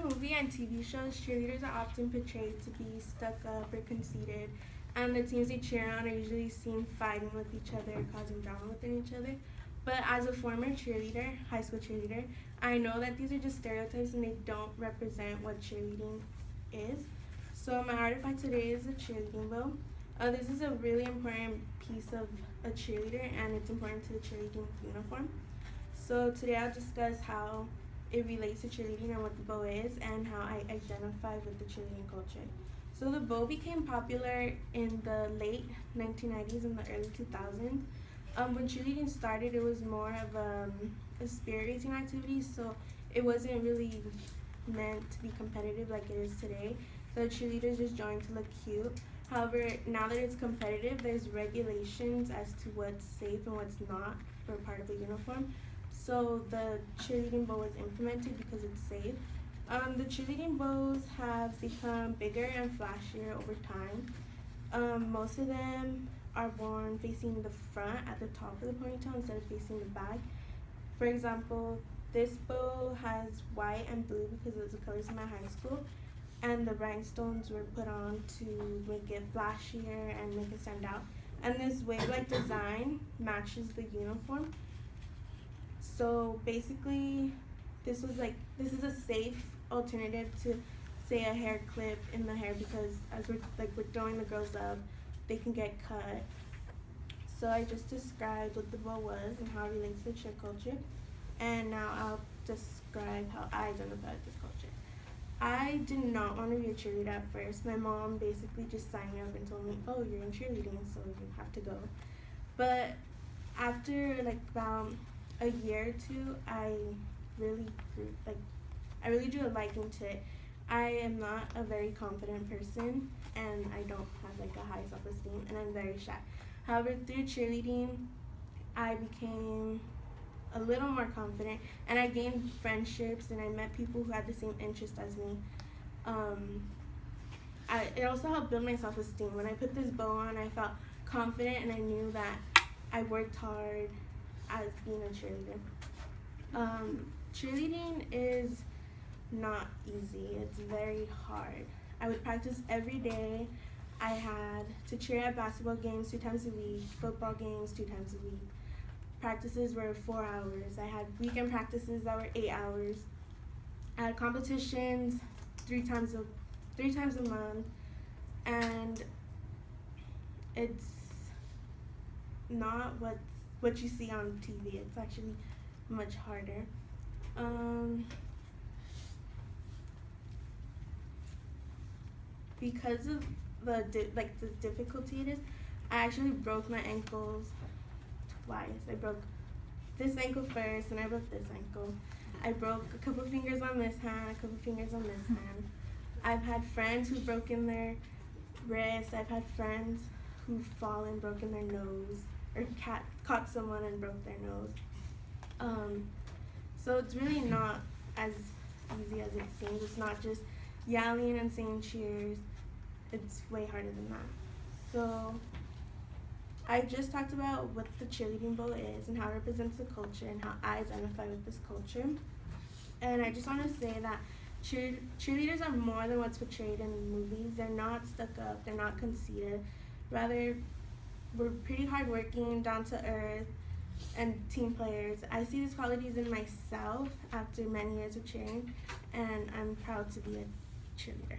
movie and TV shows, cheerleaders are often portrayed to be stuck up or conceited, and the teams they cheer on are usually seen fighting with each other, causing drama within each other. But as a former cheerleader, high school cheerleader, I know that these are just stereotypes and they don't represent what cheerleading is. So my artifact today is a cheerleading bow. This is a really important piece of a cheerleader, and it's important to the cheerleading uniform. So today I'll discuss how it relates to cheerleading and what the bow is and how I identify with the cheerleading culture. So the bow became popular in the late 1990s and the early 2000s. When cheerleading started, it was more of a spirit raising activity, so it wasn't really meant to be competitive like it is today. So cheerleaders just joined to look cute. However, now that it's competitive, there's regulations as to what's safe and what's not for part of a uniform. So the cheerleading bow was implemented because it's safe. The cheerleading bows have become bigger and flashier over time. Most of them are worn facing the front at the top of the ponytail instead of facing the back. For example, this bow has white and blue because it was the colors of my high school, and the rhinestones were put on to make it flashier and make it stand out. And this wave-like design matches the uniform. So basically, this is a safe alternative to, say, a hair clip in the hair, because as we're throwing the girls up, they can get cut. So I just described what the bow was and how it relates to cheer culture, and now I'll describe how I identify with this culture. I did not want to be a cheerleader at first. My mom basically just signed me up and told me, "Oh, you're in cheerleading, so you have to go." But after about a year or two, I really drew a liking to it. I am not a very confident person, and I don't have a high self-esteem, and I'm very shy. However, through cheerleading, I became a little more confident, and I gained friendships, and I met people who had the same interest as me. It also helped build my self-esteem. When I put this bow on, I felt confident, and I knew that I worked hard as being a cheerleader. Cheerleading is not easy. It's very hard. I would practice every day. I had to cheer at basketball games 2 times a week, football games 2 times a week. Practices were 4 hours. I had weekend practices that were 8 hours. I had competitions three times a month, and it's not what you see on TV. It's actually much harder. Because of the difficulty it is, I actually broke my ankles twice. I broke this ankle first, and I broke this ankle. I broke a couple fingers on this hand, a couple fingers on this hand. I've had friends who've broken their wrists. I've had friends who've fallen, broken their nose, or caught someone and broke their nose. So it's really not as easy as it seems. It's not just yelling and saying cheers. It's way harder than that. So I just talked about what the cheerleading bow is and how it represents the culture and how I identify with this culture. And I just want to say that cheerleaders are more than what's portrayed in movies. They're not stuck up. They're not conceited. Rather, we're pretty hardworking, down to earth, and team players. I see these qualities in myself after many years of cheering, and I'm proud to be a cheerleader.